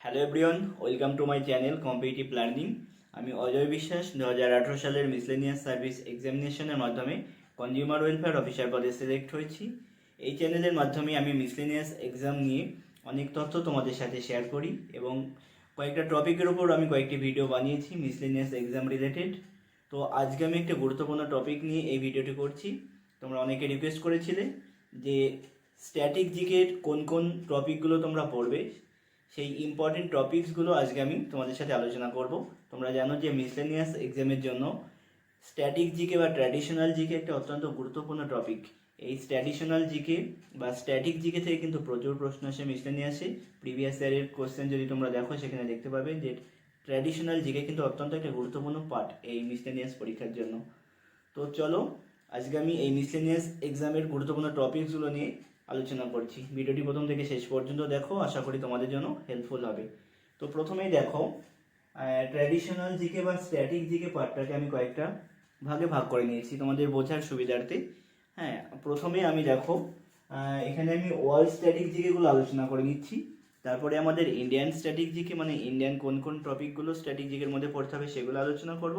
Hello everyone, welcome to my channel competitive learning. আমি অজয় বিশ্বাস 2018 সালের মিসলেনিয়াস সার্ভিস এক্সামিনেশনের মাধ্যমে কনজিউমার ওয়েলফেয়ার অফিসার পদে সিলেক্ট হয়েছি। এই চ্যানেলের মাধ্যমে আমি মিসলেনিয়াস এক্সাম নিয়ে অনেক তথ্য তোমাদের সাথে শেয়ার করি এবং কয়েকটা টপিকের উপর আমি কয়েকটি ভিডিও বানিয়েছি মিসলেনিয়াস এক্সাম রিলেটেড। তো আজকে আমি একটা গুরুত্বপূর্ণ টপিক নিয়ে এই ভিডিওটি করছি। তোমরা অনেকে রিকোয়েস্ট করেছিলে যে স্ট্যাটিক জিকের কোন কোন টপিকগুলো তোমরা পড়বে, সেই ইম্পর্টেন্ট টপিকসগুলো আজকে আমি তোমাদের সাথে আলোচনা করব। তোমরা জানো যে মিসলেনিয়াস এক্সামের জন্য স্ট্যাটিক জিকে বা ট্র্যাডিশনাল জিকে একটা অত্যন্ত গুরুত্বপূর্ণ টপিক। এই ট্র্যাডিশনাল জিকে বা স্ট্যাটিক জিকে থেকে কিন্তু প্রচুর প্রশ্ন আসে মিসলেনিয়াসে। প্রিভিয়াস ইয়ারের কোশ্চেন যদি তোমরা দেখো সেখানে দেখতে পাবে যে ট্র্যাডিশনাল জিকে কিন্তু অত্যন্ত একটা গুরুত্বপূর্ণ পার্ট এই মিসলেনিয়াস পরীক্ষার জন্য। তো চলো আজকে আমি এই মিসলেনিয়াস এক্সামের গুরুত্বপূর্ণ টপিকসগুলো নিয়ে আলোচনা করছি। ভিডিওটি প্রথম থেকে শেষ পর্যন্ত দেখো, আশা করি তোমাদের জন্য হেল্পফুল হবে। তো প্রথমেই দেখো, ট্র্যাডিশনাল জিকে বা স্ট্যাটিক জিকে পার্টটাকে আমি কয়েকটা ভাগে ভাগ করে নিয়েছি তোমাদের বোঝার সুবিধার্থে। হ্যাঁ, প্রথমে আমি দেখো এখানে আমি ওয়ার্ল্ড স্ট্যাটিক জিকেগুলো আলোচনা করে নিচ্ছি। তারপরে আমাদের ইন্ডিয়ান স্ট্যাটিক জিকে মানে ইন্ডিয়ান কোন কোন টপিকগুলো স্ট্যাটিক জিকের মধ্যে পড়তে হবে সেগুলো আলোচনা করব।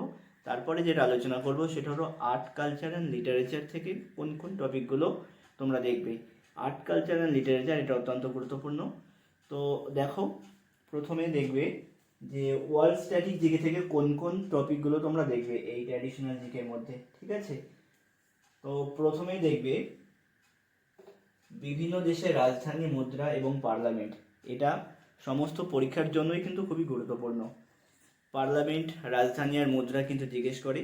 তারপরে যেটা আলোচনা করব সেটা হলো আর্ট কালচার অ্যান্ড লিটারেচার থেকে কোন কোন টপিকগুলো তোমরা দেখবে। আর্ট কালচার অ্যান্ড লিটারেচার এটা অত্যন্ত গুরুত্বপূর্ণ। তো দেখো, প্রথমে দেখবে যে ওয়ার্ল্ড স্ট্যাটিক জিকে থেকে কোন কোন টপিকগুলো তোমরা দেখবে এই ট্র্যাডিশনাল জিকের মধ্যে, ঠিক আছে? তো প্রথমেই দেখবে বিভিন্ন দেশের রাজধানী, মুদ্রা এবং পার্লামেন্ট। এটা সমস্ত পরীক্ষার জন্যই কিন্তু খুবই গুরুত্বপূর্ণ। পার্লামেন্ট, রাজধানী আর মুদ্রা কিন্তু জিজ্ঞেস করে।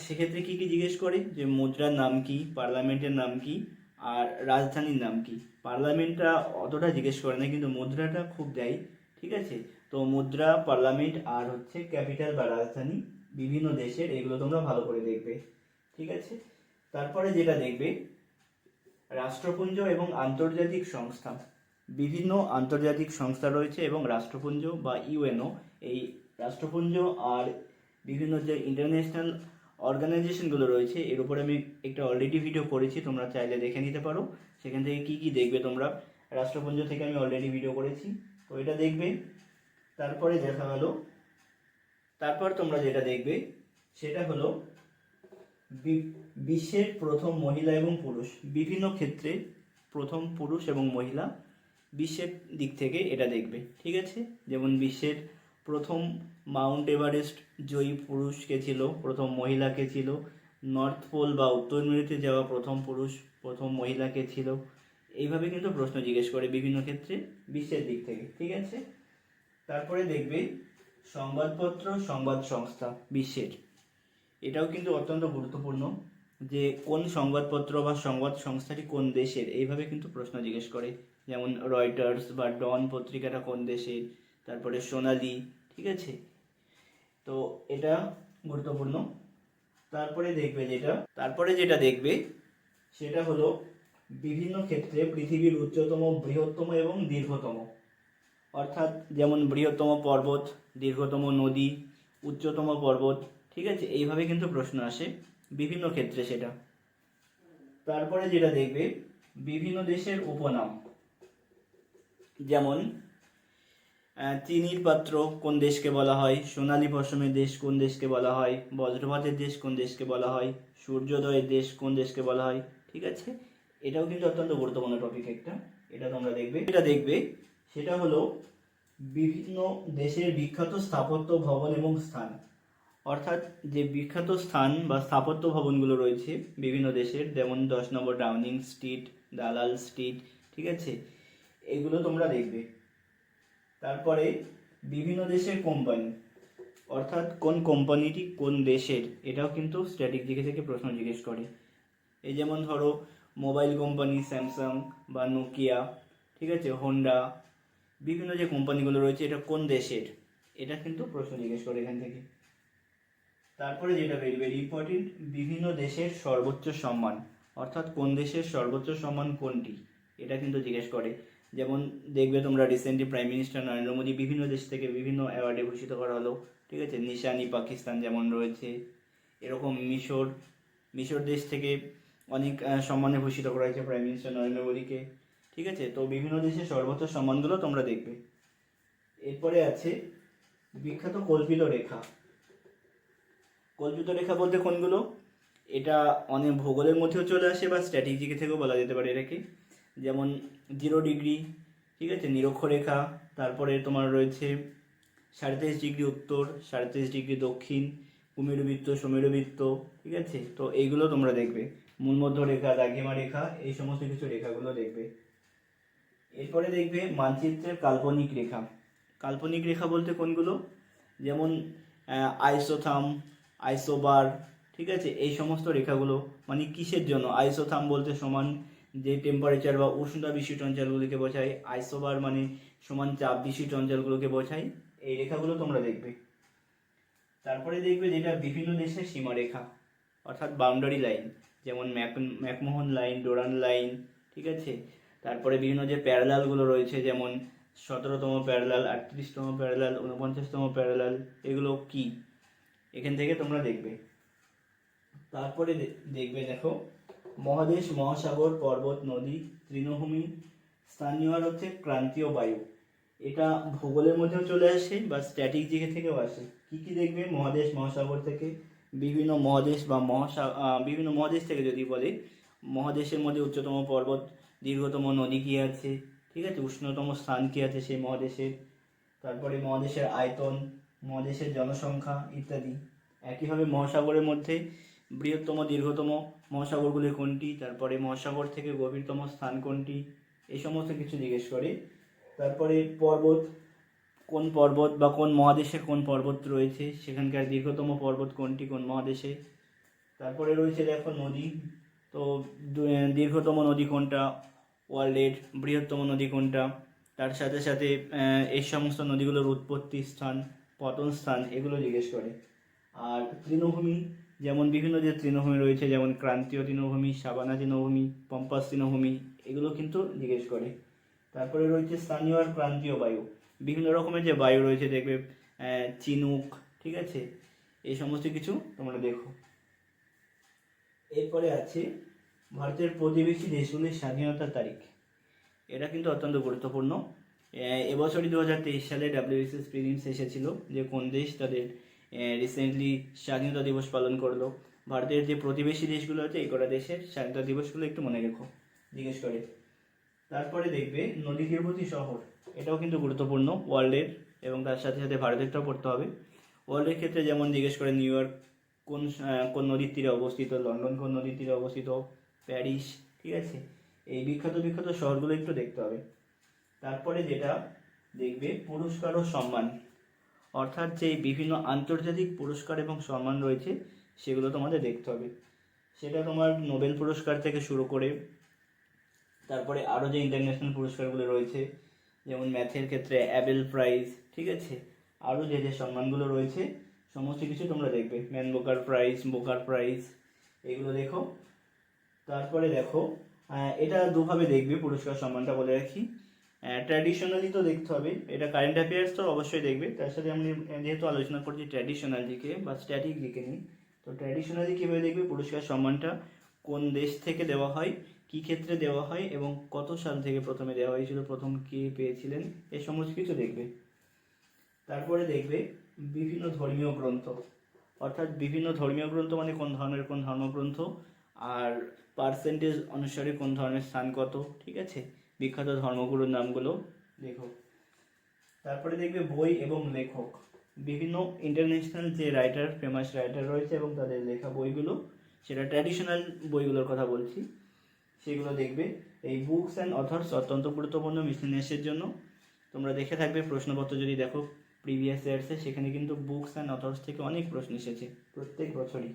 সেক্ষেত্রে কী কী জিজ্ঞেস করে, যে মুদ্রার নাম কি, পার্লামেন্টের নাম কি, আর রাজধানীর নাম কি। পার্লামেন্টটা অতটা জিজ্ঞেস করে না, কিন্তু মুদ্রাটা খুব দেয়, ঠিক আছে? তো মুদ্রা, পার্লামেন্ট আর হচ্ছে ক্যাপিটাল বা রাজধানী বিভিন্ন দেশের, এগুলো তোমরা ভালো করে দেখবে, ঠিক আছে? তারপরে যেটা দেখবে রাষ্ট্রপুঞ্জ এবং আন্তর্জাতিক সংস্থা। বিভিন্ন আন্তর্জাতিক সংস্থা রয়েছে এবং রাষ্ট্রপুঞ্জ বা ইউএনও, এই রাষ্ট্রপুঞ্জ আর বিভিন্ন যে ইন্টারন্যাশনাল অর্গানাইজেশনগুলো রয়েছে এর উপরে আমি একটা অলরেডি ভিডিও করেছি, তোমরা চাইলে দেখে নিতে পারো। সেখান থেকে কি কি দেখবে তোমরা, রাষ্ট্রপুঞ্জ থেকে আমি অলরেডি ভিডিও করেছি, তো এটা দেখবে। তারপরে দেখা হলো, তারপর তোমরা যেটা দেখবে সেটা হলো বিশ্বের প্রথম মহিলা এবং পুরুষ। বিভিন্ন ক্ষেত্রে প্রথম পুরুষ এবং মহিলা বিশ্বের দিক থেকে এটা দেখবে, ঠিক আছে? যেমন বিশ্বের প্রথম মাউন্ট এভারেস্ট জয়ী পুরুষ কে ছিল, প্রথম মহিলা কে ছিল, নর্থ পোল বা উত্তর মেরুতে যাওয়া প্রথম পুরুষ, প্রথম মহিলা কে ছিল। এইভাবে কিন্তু প্রশ্ন জিজ্ঞেস করে বিভিন্ন ক্ষেত্রে বিশ্বের দিক থেকে, ঠিক আছে? তারপরে দেখবে সংবাদপত্র, সংবাদ সংস্থা বিশ্বের, এটাও কিন্তু অত্যন্ত গুরুত্বপূর্ণ, যে কোন সংবাদপত্র বা সংবাদ সংস্থাটি কোন দেশের, এইভাবে কিন্তু প্রশ্ন জিজ্ঞেস করে। যেমন রয়টার্স বা ডন পত্রিকাটা কোন দেশের, তারপরে সোনালি, ঠিক আছে? তো এটা গুরুত্বপূর্ণ। তারপরে যেটা দেখবে সেটা হলো বিভিন্ন ক্ষেত্রে পৃথিবীর উচ্চতম, বৃহত্তম এবং দীর্ঘতম। অর্থাৎ যেমন বৃহত্তম পর্বত, দীর্ঘতম নদী, উচ্চতম পর্বত, ঠিক আছে? এইভাবে কিন্তু প্রশ্ন আসে বিভিন্ন ক্ষেত্রে সেটা। তারপরে যেটা দেখবে বিভিন্ন দেশের উপনাম, যেমন চিনির পাত্র কোন দেশকে বলা হয়, সোনালী পশমের দেশ কোন দেশকে বলা হয়, বজ্রপাতের দেশ কোন দেশকে বলা হয়, সূর্যোদয়ের দেশ কোন দেশকে বলা হয়, ঠিক আছে? এটাও কিন্তু অত্যন্ত গুরুত্বপূর্ণ টপিক একটা, এটা তোমরা দেখবে। এটা দেখবে সেটা হলো বিভিন্ন দেশের বিখ্যাত স্থাপত্য ভবন এবং স্থান। অর্থাৎ যে বিখ্যাত স্থান বা স্থাপত্য ভবনগুলো রয়েছে বিভিন্ন দেশের, যেমন 10 নম্বর ডাউনিং স্ট্রিট, দালাল স্ট্রিট, ঠিক আছে? এগুলো তোমরা দেখবে। তারপরে বিভিন্ন দেশের কোম্পানি, অর্থাৎ কোন কোম্পানিটি কোন দেশের, এটাও কিন্তু স্ট্যাটিক জিকে থেকে প্রশ্ন জিজ্ঞেস করে। এই যেমন ধরো মোবাইল কোম্পানি স্যামসাং বা নোকিয়া, ঠিক আছে, হোন্ডা, বিভিন্ন যে কোম্পানিগুলো রয়েছে এটা কোন দেশের, এটা কিন্তু প্রশ্ন জিজ্ঞেস করে এখান থেকে। তারপরে যেটা ভেরি ভেরি ইম্পর্টেন্ট, বিভিন্ন দেশের সর্বোচ্চ সম্মান, অর্থাৎ কোন দেশের সর্বোচ্চ সম্মান কোনটি, এটা কিন্তু জিজ্ঞেস করে। যেমন দেখবে তোমরা recently prime minister Narendra Modi বিভিন্ন দেশ থেকে বিভিন্ন অ্যাওয়ার্ডে ভূষিত করা হলো, ঠিক আছে? নিশানি পাকিস্তান যেমন রয়েছে, এরকম মিশর দেশ থেকে অনেক সম্মানে ভূষিত করা হয়েছে প্রাইম মিনিস্টার নরেন্দ্র মোদীকে, ঠিক আছে? তো বিভিন্ন দেশের সর্বোচ্চ সম্মানগুলো তোমরা দেখবে। এরপরে আছে বিখ্যাত কল্পিত রেখা। কল্পিত রেখা বলতে কোনগুলো, এটা অনেক ভূগোলের মধ্যেও চলে আসে বা স্ট্র্যাটেজি থেকেও বলা যেতে পারে এটাকে। যেমন 0 ডিগ্রি, ঠিক আছে, নিরক্ষরেখা। তারপরে তোমার রয়েছে 33.5 ডিগ্রি উত্তর, 33.5 ডিগ্রি দক্ষিণ, কুমেরুবৃত্ত, সুমেরুবৃত্ত, ঠিক আছে। তো এইগুলো তোমরা দেখবে, মূলমধ্য রেখা, দ্রাঘিমা রেখা, এই সমস্ত কিছু রেখাগুলো দেখবে। এরপরে দেখবে মানচিত্রের কাল্পনিক রেখা। কাল্পনিক রেখা বলতে কোনগুলো, যেমন আইসোথাম, আইসোবার, ঠিক আছে, এই সমস্ত রেখাগুলো মানে কিসের জন্য, আইসোথাম বলতে সমান যে টেম্পারেচার বা উষ্ণতা বিশিষ্ট অঞ্চলগুলিকে বোঝায়, আইসোবার মানে সমান চাপ বিশিষ্ট অঞ্চলগুলোকে বোঝায়। এই রেখাগুলো তোমরা দেখবে। তারপরে দেখবে যেটা বিভিন্ন দেশের সীমারেখা অর্থাৎ বাউন্ডারি লাইন, যেমন ম্যাকমোহন লাইন, ডোরান লাইন, ঠিক আছে। তারপরে বিভিন্ন যে প্যারালালগুলো রয়েছে, যেমন 17তম প্যারালাল, 38তম প্যারালাল, 49তম প্যারালাল, এগুলো কি, এখান থেকে তোমরা দেখবে। তারপরে দেখবে, দেখো মহাদেশ, মহাসাগর, পর্বত, নদী, তৃণভূমি, স্থানীয় আর হচ্ছে ক্রান্তীয় বায়ু। এটা ভূগোলের মধ্যেও চলে আসে বা স্ট্র্যাটেজি থেকেও আসে। কি কি দেখবে, মহাদেশ, মহাসাগর থেকে, বিভিন্ন মহাদেশ বা বিভিন্ন মহাদেশ থেকে যদি বলে, মহাদেশের মধ্যে উচ্চতম পর্বত, দীর্ঘতম নদী কি আছে, ঠিক আছে, উষ্ণতম স্থান কি আছে সেই মহাদেশের, তারপরে মহাদেশের আয়তন, মহাদেশের জনসংখ্যা ইত্যাদি। একইভাবে মহাসাগরের মধ্যে বৃহত্তম, দীর্ঘতম মহাসাগরগুলি কোনটি, তারপরে মহাসাগর থেকে গভীরতম স্থান কোনটি, এই সমস্ত কিছু জিজ্ঞেস করে। তারপরে কোন পর্বত বা কোন মহাদেশে কোন পর্বত রয়েছে, সেখানকার দীর্ঘতম পর্বত কোনটি, কোন মহাদেশে। তারপরে রয়েছে দেখো নদী, তো দীর্ঘতম নদী কোনটা, ওয়ার্ল্ডের বৃহত্তম নদী কোনটা, তার সাথে সাথে এই সমস্ত নদীগুলোর উৎপত্তি স্থান, পতন স্থান, এগুলো জিজ্ঞেস করে। আর তৃণভূমি, যেমন বিভিন্ন যে তৃণভূমি রয়েছে, যেমন ক্রান্তীয় তৃণভূমি, সাবানা তৃণভূমি, পম্পাস তৃণভূমি, এগুলো কিন্তু জিজ্ঞেস করে। তারপরে রয়েছে স্থানীয় আর ক্রান্তীয় বায়ু, বিভিন্ন রকমের যে বায়ু রয়েছে দেখবে, চিনুক, ঠিক আছে, এই সমস্ত কিছু তোমরা দেখো। এরপরে আছে ভারতের প্রতিবেশী দেশগুলির স্বাধীনতার তারিখ। এটা কিন্তু অত্যন্ত গুরুত্বপূর্ণ। এবছরই 2023 সালে WBCS প্রিলিমস এসেছিল যে কোন দেশ তাদের রিসেন্টলি স্বাধীনতা দিবস পালন করলো। ভারতের যে প্রতিবেশী দেশগুলো আছে, এই কটা দেশের স্বাধীনতা দিবসগুলো একটু মনে রেখো, জিজ্ঞেস করে। তারপরে দেখবে নদী তীরবর্তী শহর, এটাও কিন্তু গুরুত্বপূর্ণ ওয়ার্ল্ডের, এবং তার সাথে সাথে ভারতেরটাও পড়তে হবে। ওয়ার্ল্ডের ক্ষেত্রে যেমন জিজ্ঞেস করে নিউ ইয়র্ক কোন নদীর তীরে অবস্থিত, লন্ডন কোন নদীর তীরে অবস্থিত, প্যারিস, ঠিক আছে, এই বিখ্যাত বিখ্যাত শহরগুলো একটু দেখতে হবে। তারপরে যেটা দেখবে পুরস্কার ও সম্মান, অর্থাৎ যে বিভিন্ন আন্তর্জাতিক পুরস্কার এবং সম্মান রয়েছে সেগুলো তোমাদের দেখতে হবে। সেটা তোমার নোবেল পুরস্কার থেকে শুরু করে তারপরে আরও যে ইন্টারন্যাশনাল পুরস্কারগুলো রয়েছে, যেমন ম্যাথের ক্ষেত্রে অ্যাবেল প্রাইজ, ঠিক আছে, আরও যে যে সম্মানগুলো রয়েছে সমস্ত কিছু তোমরা দেখবে, ম্যান বোকার প্রাইজ, এগুলো দেখো। তারপরে দেখো এটা দুভাবে দেখবে পুরস্কার সম্মানটা, বলে রাখি। ট্র্যাডিশনালি তো দেখতে হবে, এটা কারেন্ট অ্যাফেয়ার্স তো অবশ্যই দেখবে, তার সাথে আমি যেহেতু আলোচনা করছি ট্র্যাডিশনাল দিকে বা স্ট্যাটিক দিকে নিয়ে, তো ট্র্যাডিশনালি কীভাবে দেখবে পুরস্কার সম্মানটা, কোন দেশ থেকে দেওয়া হয়, কী ক্ষেত্রে দেওয়া হয় এবং কত সাল থেকে প্রথমে দেওয়া হয়েছিল, প্রথম কে পেয়েছিলেন, এই সমস্ত কিছু দেখবে। তারপরে দেখবে বিভিন্ন ধর্মীয় গ্রন্থ, অর্থাৎ বিভিন্ন ধর্মীয় গ্রন্থ মানে কোন ধর্মগ্রন্থ, আর পার্সেন্টেজ অনুসারে কোন ধর্মের স্থান কত, ঠিক আছে, বিখ্যাত ধর্মগুরুর নামগুলো দেখো। তারপরে দেখবে বই এবং লেখক, বিভিন্ন ইন্টারন্যাশনাল যে ফেমাস রাইটার রয়েছে এবং তাদের লেখা বইগুলো, সেটা ট্র্যাডিশনাল বইগুলোর কথা বলছি, সেগুলো দেখবে। এই বুকস অ্যান্ড অথর্স অত্যন্ত গুরুত্বপূর্ণ মিসলেনিয়াসের জন্য। তোমরা দেখে থাকবে প্রশ্নপত্র যদি দেখো প্রিভিয়াস ইয়ার্সে, সেখানে কিন্তু বুকস অ্যান্ড অথর্স থেকে অনেক প্রশ্ন এসেছে প্রত্যেক বছরই।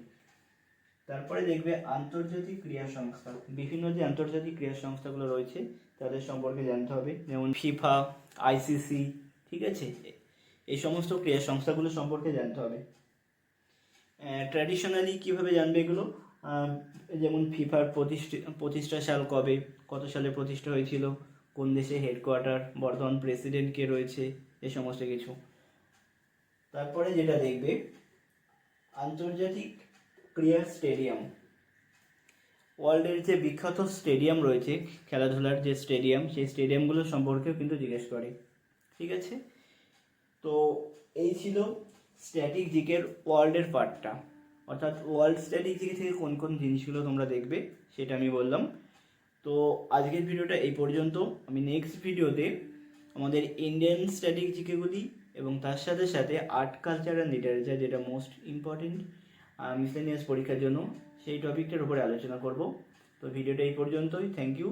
তারপরে দেখবে আন্তর্জাতিক ক্রীড়া সংস্থা, বিভিন্ন যে আন্তর্জাতিক ক্রীড়া সংস্থাগুলো রয়েছে তাদের সম্পর্কে জানতে হবে, যেমন ফিফা, ICC, ঠিক আছে, এই সমস্ত ক্রীড়া সংস্থাগুলো সম্পর্কে জানতে হবে। ট্র্যাডিশনালি কীভাবে জানবে এগুলো, যেমন ফিফার প্রতিষ্ঠা সাল কবে, কত সালে প্রতিষ্ঠা হয়েছিল, কোন দেশে হেডকোয়ার্টার, বর্তমান প্রেসিডেন্ট কে রয়েছে, এই সমস্ত কিছু। তারপরে যেটা দেখবে আন্তর্জাতিক ক্রীড়া স্টেডিয়াম, ওয়ার্ল্ডের যে বিখ্যাত স্টেডিয়াম রয়েছে খেলাধুলার যে স্টেডিয়াম, সেই স্টেডিয়ামগুলো সম্পর্কেও কিন্তু জিজ্ঞেস করে, ঠিক আছে। তো এই ছিল স্ট্যাটিক জিকের ওয়ার্ল্ডের পার্টটা, অর্থাৎ ওয়ার্ল্ড স্ট্যাটিক জিকে থেকে কোন কোন জিনিসগুলো তোমরা দেখবে সেটা আমি বললাম। তো আজকের ভিডিওটা এই পর্যন্ত। আমি নেক্সট ভিডিওতে আমাদের ইন্ডিয়ান স্ট্যাটিক জিকেগুলি এবং তার সাথে সাথে আর্ট কালচার অ্যান্ড লিটারেচার, যেটা মোস্ট ইম্পর্টেন্ট মিসলেনিয়াস পরীক্ষার জন্য, সেই টপিকটার উপরে আলোচনা করব। তো ভিডিওটা এই পর্যন্তই। Thank you.